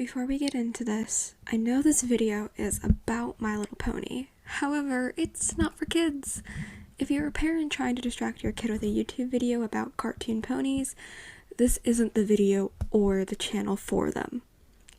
Before we get into this, I know this video is about My Little Pony. However, it's not for kids. If you're a parent trying to distract your kid with a YouTube video about cartoon ponies, this isn't the video or the channel for them.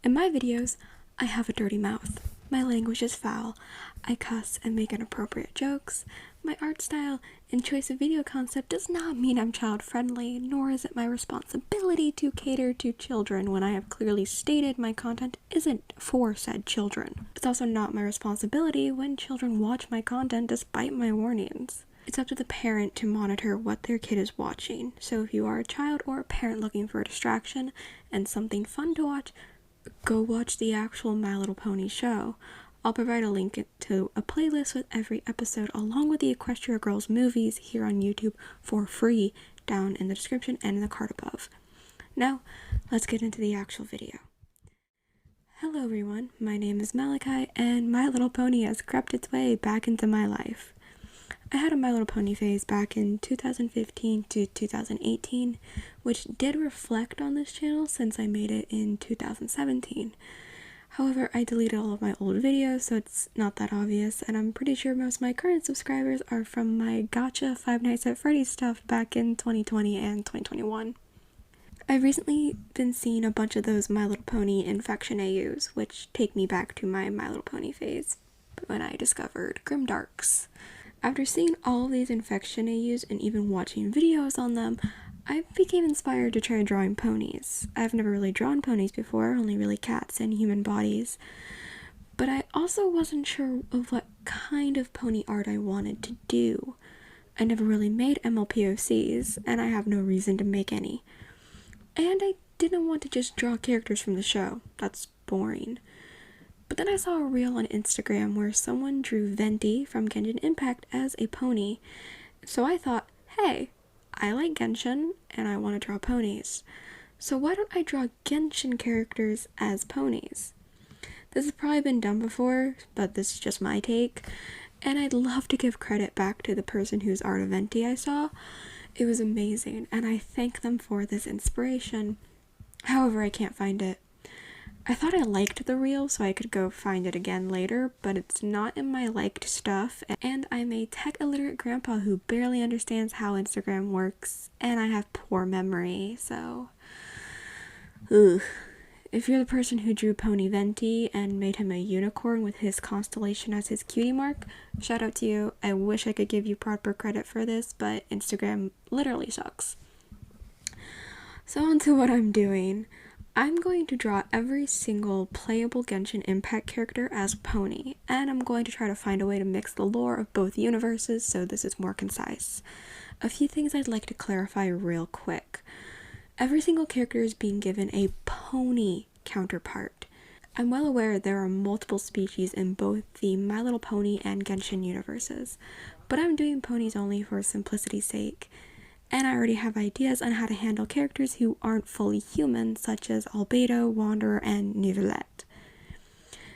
In my videos, I have a dirty mouth. My language is foul. I cuss and make inappropriate jokes. My art style and choice of video concept does not mean I'm child-friendly, nor is it my responsibility to cater to children when I have clearly stated my content isn't for said children. It's also not my responsibility when children watch my content despite my warnings. It's up to the parent to monitor what their kid is watching, so if you are a child or a parent looking for a distraction and something fun to watch, go watch the actual My Little Pony show. I'll provide a link to a playlist with every episode along with the Equestria Girls movies here on YouTube for free down in the description and in the card above. Now, let's get into the actual video. Hello everyone, my name is Malachi and My Little Pony has crept its way back into my life. I had a My Little Pony phase back in 2015 to 2018, which did reflect on this channel since I made it in 2017. However, I deleted all of my old videos, so it's not that obvious, and I'm pretty sure most of my current subscribers are from my Gotcha Five Nights at Freddy's stuff back in 2020 and 2021. I've recently been seeing a bunch of those My Little Pony Infection AUs, which take me back to my My Little Pony phase, when I discovered Grimdarks. After seeing all of these Infection AUs and even watching videos on them, I became inspired to try drawing ponies. I've never really drawn ponies before, only really cats and human bodies. But I also wasn't sure of what kind of pony art I wanted to do. I never really made MLPOCs, and I have no reason to make any. And I didn't want to just draw characters from the show. That's boring. But then I saw a reel on Instagram where someone drew Venti from Genshin Impact as a pony. So I thought, hey, I like Genshin, and I want to draw ponies. So why don't I draw Genshin characters as ponies? This has probably been done before, but this is just my take. And I'd love to give credit back to the person whose art of Venti I saw. It was amazing, and I thank them for this inspiration. However, I can't find it. I thought I liked the reel so I could go find it again later, but it's not in my liked stuff, and I'm a tech-illiterate grandpa who barely understands how Instagram works, and I have poor memory, so... Ugh. If you're the person who drew Pony Venti and made him a unicorn with his constellation as his cutie mark, shout out to you. I wish I could give you proper credit for this, but Instagram literally sucks. So on to what I'm doing. I'm going to draw every single playable Genshin Impact character as Pony, and I'm going to try to find a way to mix the lore of both universes so this is more concise. A few things I'd like to clarify real quick. Every single character is being given a pony counterpart. I'm well aware there are multiple species in both the My Little Pony and Genshin universes, but I'm doing ponies only for simplicity's sake. And I already have ideas on how to handle characters who aren't fully human, such as Albedo, Wanderer, and Neuvillette.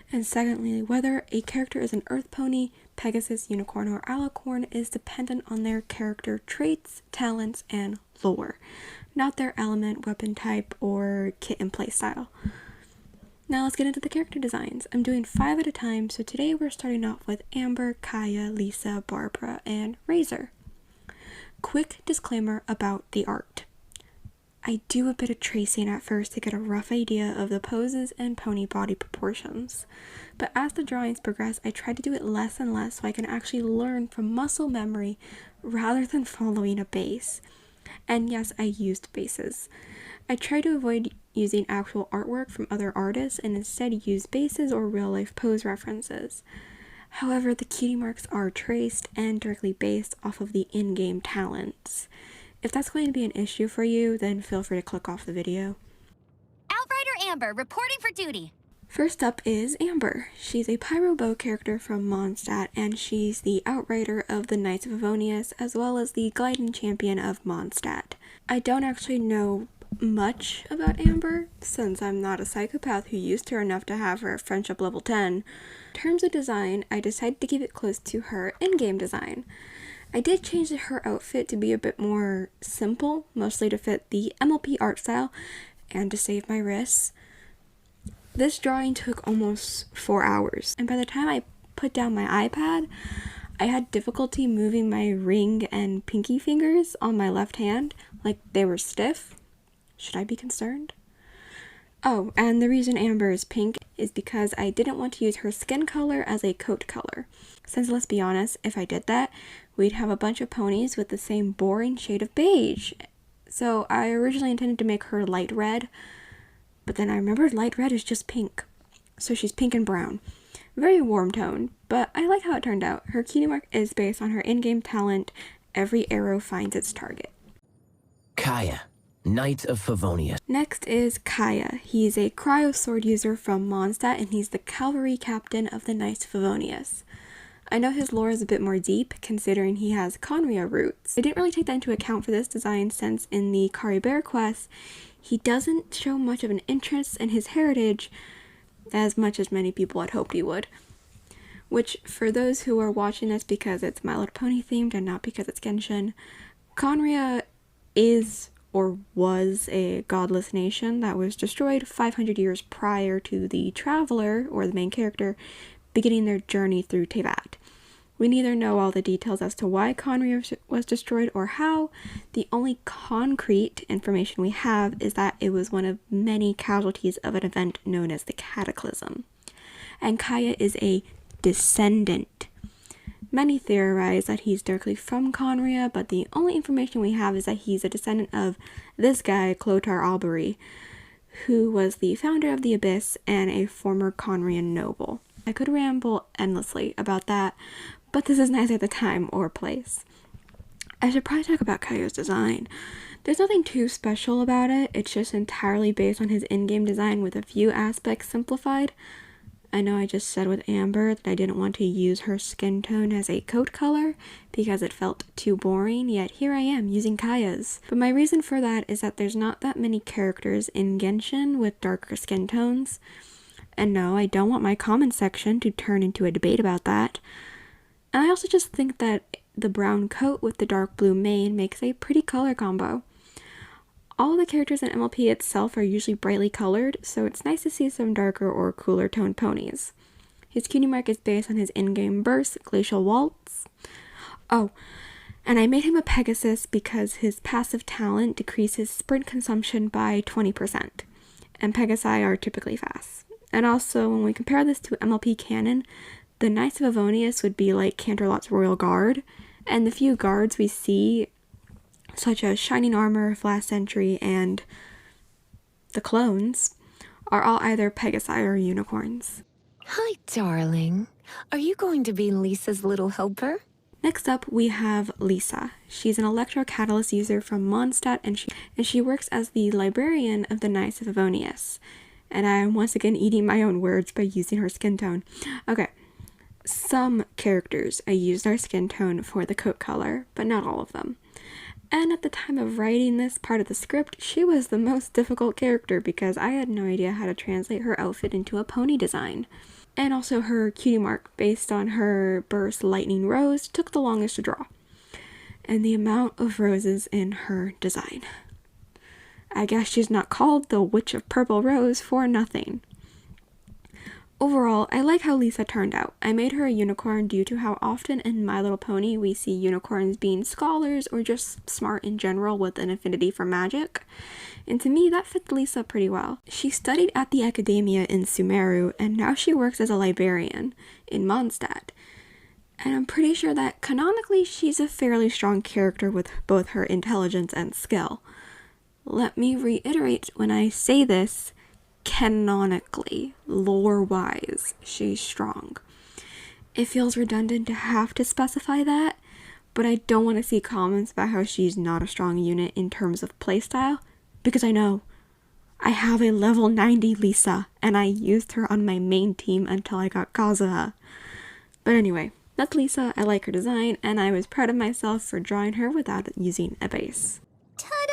And secondly, whether a character is an Earth Pony, Pegasus, Unicorn, or Alicorn is dependent on their character traits, talents, and lore, not their element, weapon type, or kit and playstyle. Now let's get into the character designs. I'm doing 5 at a time, so today we're starting off with Amber, Kaeya, Lisa, Barbara, and Razor. Quick disclaimer about the art. I do a bit of tracing at first to get a rough idea of the poses and pony body proportions, but as the drawings progress, I try to do it less and less so I can actually learn from muscle memory rather than following a base. And yes, I used bases. I try to avoid using actual artwork from other artists and instead use bases or real-life pose references. However, the cutie marks are traced and directly based off of the in-game talents. If that's going to be an issue for you, then feel free to click off the video. Outrider Amber, reporting for duty. First up is Amber. She's a Pyro Bow character from Mondstadt, and she's the Outrider of the Knights of Avonius, as well as the Gliding Champion of Mondstadt. I don't actually know much about Amber, since I'm not a psychopath who used her enough to have her friendship level 10. In terms of design, I decided to keep it close to her in-game design. I did change her outfit to be a bit more simple, mostly to fit the MLP art style and to save my wrists. This drawing took almost 4 hours, and by the time I put down my iPad, I had difficulty moving my ring and pinky fingers on my left hand, like they were stiff. Should I be concerned? Oh, and the reason Amber is pink is because I didn't want to use her skin color as a coat color. Since, let's be honest, if I did that, we'd have a bunch of ponies with the same boring shade of beige. So I originally intended to make her light red, but then I remembered light red is just pink. So she's pink and brown. Very warm tone, but I like how it turned out. Her cutie mark is based on her in-game talent, every arrow finds its target. Kaeya, Knight of Favonius. Next is Kaeya. He's a cryo sword user from Mondstadt, and he's the cavalry captain of the Knights of Favonius. I know his lore is a bit more deep, considering he has Conria roots. I didn't really take that into account for this design, since in the Kari Bear quest, he doesn't show much of an interest in his heritage, as much as many people had hoped he would. Which, for those who are watching this because it's My Little Pony themed and not because it's Genshin, Conria is or was a godless nation that was destroyed 500 years prior to the Traveler, or the main character, beginning their journey through Teyvat. We neither know all the details as to why Conria was destroyed or how. The only concrete information we have is that it was one of many casualties of an event known as the Cataclysm. And Kaeya is a descendant. Many theorize that he's directly from Conria, but the only information we have is that he's a descendant of this guy, Clotar Albury, who was the founder of the Abyss and a former Conrian noble. I could ramble endlessly about that, but this is neither the time or place. I should probably talk about Kaeya's design. There's nothing too special about it, it's just entirely based on his in-game design with a few aspects simplified. I know I just said with Amber that I didn't want to use her skin tone as a coat color because it felt too boring, yet here I am using Kaeya's. But my reason for that is that there's not that many characters in Genshin with darker skin tones. And no, I don't want my comment section to turn into a debate about that. And I also just think that the brown coat with the dark blue mane makes a pretty color combo. All the characters in MLP itself are usually brightly colored, so it's nice to see some darker or cooler toned ponies. His cutie mark is based on his in-game burst, Glacial Waltz. Oh, and I made him a Pegasus because his passive talent decreases sprint consumption by 20%, and Pegasi are typically fast. And also, when we compare this to MLP canon, the Knights of Favonius would be like Canterlot's Royal Guard, and the few guards we see, such as Shining Armor, Last Century, and the clones, are all either Pegasi or unicorns. Hi, darling. Are you going to be Lisa's little helper? Next up, we have Lisa. She's an electrocatalyst user from Mondstadt, and she works as the librarian of the Knights of Favonius. And I'm once again eating my own words by using her skin tone. Okay, some characters I used our skin tone for the coat color, but not all of them. And at the time of writing this part of the script, she was the most difficult character because I had no idea how to translate her outfit into a pony design. And also her cutie mark, based on her burst lightning rose, took the longest to draw. And the amount of roses in her design. I guess she's not called the Witch of Purple Rose for nothing. Overall, I like how Lisa turned out. I made her a unicorn due to how often in My Little Pony we see unicorns being scholars or just smart in general with an affinity for magic. And to me, that fits Lisa pretty well. She studied at the academia in Sumeru, and now she works as a librarian in Mondstadt. And I'm pretty sure that canonically she's a fairly strong character with both her intelligence and skill. Let me reiterate when I say this, canonically, lore-wise, she's strong. It feels redundant to have to specify that, but I don't want to see comments about how she's not a strong unit in terms of playstyle, because I know. I have a level 90 Lisa, and I used her on my main team until I got Kazuha. But anyway, that's Lisa, I like her design, and I was proud of myself for drawing her without using a base. Ta-da!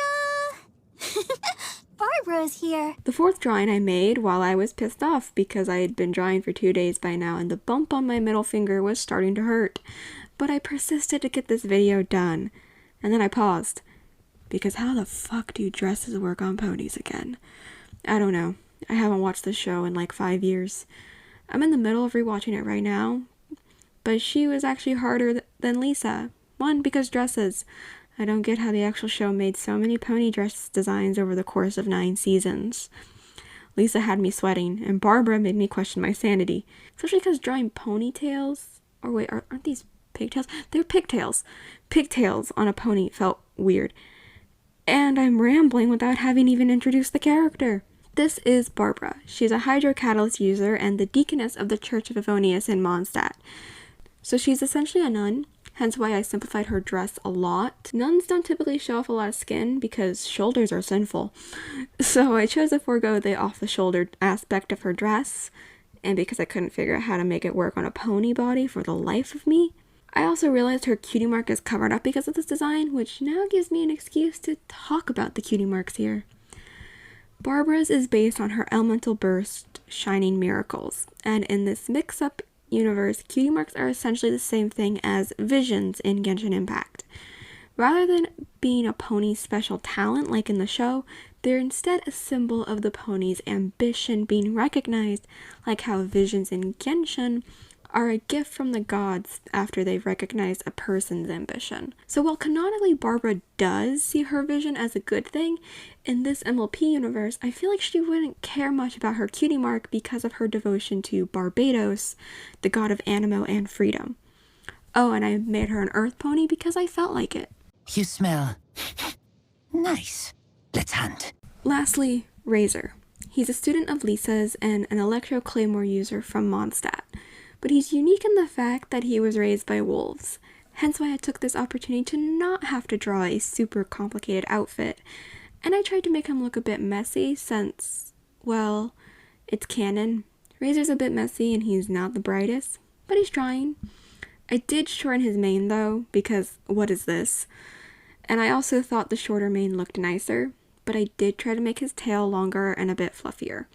Barbara's here. The fourth drawing I made while I was pissed off because I had been drawing for 2 days by now and the bump on my middle finger was starting to hurt. But I persisted to get this video done. And then I paused. Because how the fuck do dresses work on ponies again? I don't know. I haven't watched the show in like 5 years. I'm in the middle of rewatching it right now, but she was actually harder than Lisa. One, because dresses. I don't get how the actual show made so many pony dress designs over the course of 9 seasons. Lisa had me sweating, and Barbara made me question my sanity. Especially because drawing ponytails, or wait, aren't these pigtails? They're pigtails. Pigtails on a pony felt weird. And I'm rambling without having even introduced the character. This is Barbara. She's a hydrocatalyst user and the deaconess of the Church of Favonius in Mondstadt. So she's essentially a nun, hence why I simplified her dress a lot. Nuns don't typically show off a lot of skin because shoulders are sinful. So I chose to forego the off-the-shoulder aspect of her dress, and because I couldn't figure out how to make it work on a pony body for the life of me. I also realized her cutie mark is covered up because of this design, which now gives me an excuse to talk about the cutie marks here. Barbara's is based on her elemental burst, Shining Miracles, and in this mix-up universe, cutie marks are essentially the same thing as visions in Genshin Impact. Rather than being a pony's special talent like in the show, they're instead a symbol of the pony's ambition being recognized, like how visions in Genshin are a gift from the gods after they've recognized a person's ambition. So while canonically Barbara does see her vision as a good thing, in this MLP universe, I feel like she wouldn't care much about her cutie mark because of her devotion to Barbados, the god of animo and freedom. Oh, and I made her an earth pony because I felt like it. You smell nice. Let's hunt. Lastly, Razor. He's a student of Lisa's and an Electro Claymore user from Mondstadt. But he's unique in the fact that he was raised by wolves, hence why I took this opportunity to not have to draw a super complicated outfit, and I tried to make him look a bit messy since, well, it's canon. Razor's a bit messy and he's not the brightest, but he's trying. I did shorten his mane though, because what is this? And I also thought the shorter mane looked nicer, but I did try to make his tail longer and a bit fluffier.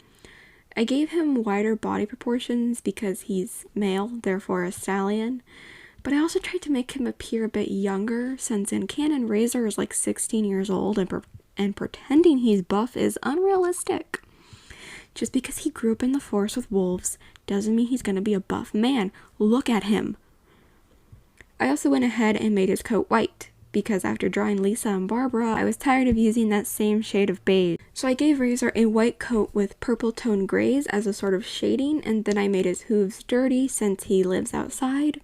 I gave him wider body proportions because he's male, therefore a stallion, but I also tried to make him appear a bit younger since in canon Razor is like 16 years old and pretending he's buff is unrealistic. Just because he grew up in the forest with wolves doesn't mean he's gonna be a buff man. Look at him. I also went ahead and made his coat white, because after drawing Lisa and Barbara, I was tired of using that same shade of beige. So I gave Razor a white coat with purple tone grays as a sort of shading, and then I made his hooves dirty since he lives outside.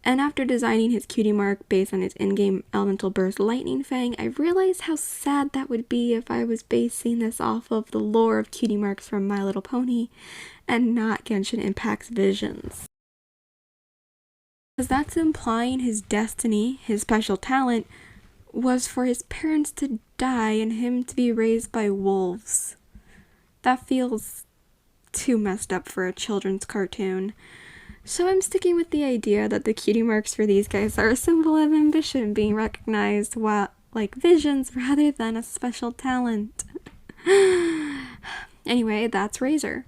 And after designing his cutie mark based on his in-game Elemental Burst Lightning Fang, I realized how sad that would be if I was basing this off of the lore of cutie marks from My Little Pony, and not Genshin Impact's visions. Because that's implying his destiny, his special talent, was for his parents to die and him to be raised by wolves. That feels too messed up for a children's cartoon. So I'm sticking with the idea that the cutie marks for these guys are a symbol of ambition being recognized like visions rather than a special talent. Anyway, that's Razor.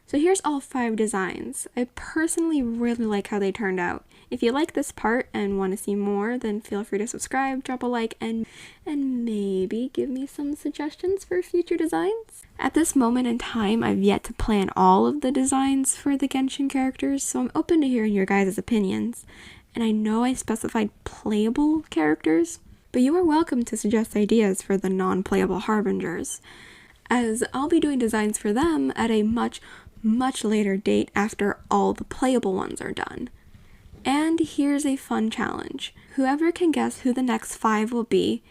So here's all 5 designs. I personally really like how they turned out. If you like this part and want to see more, then feel free to subscribe, drop a like, and maybe give me some suggestions for future designs. At this moment in time, I've yet to plan all of the designs for the Genshin characters, so I'm open to hearing your guys' opinions. And I know I specified playable characters, but you are welcome to suggest ideas for the non-playable Harbingers, as I'll be doing designs for them at a much later date after all the playable ones are done. And here's a fun challenge. Whoever can guess who the next 5 will be,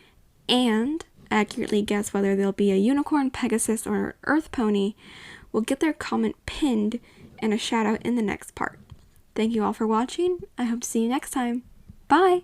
and accurately guess whether they'll be a unicorn, Pegasus, or Earth Pony, will get their comment pinned and a shout out in the next part. Thank you all for watching. I hope to see you next time. Bye!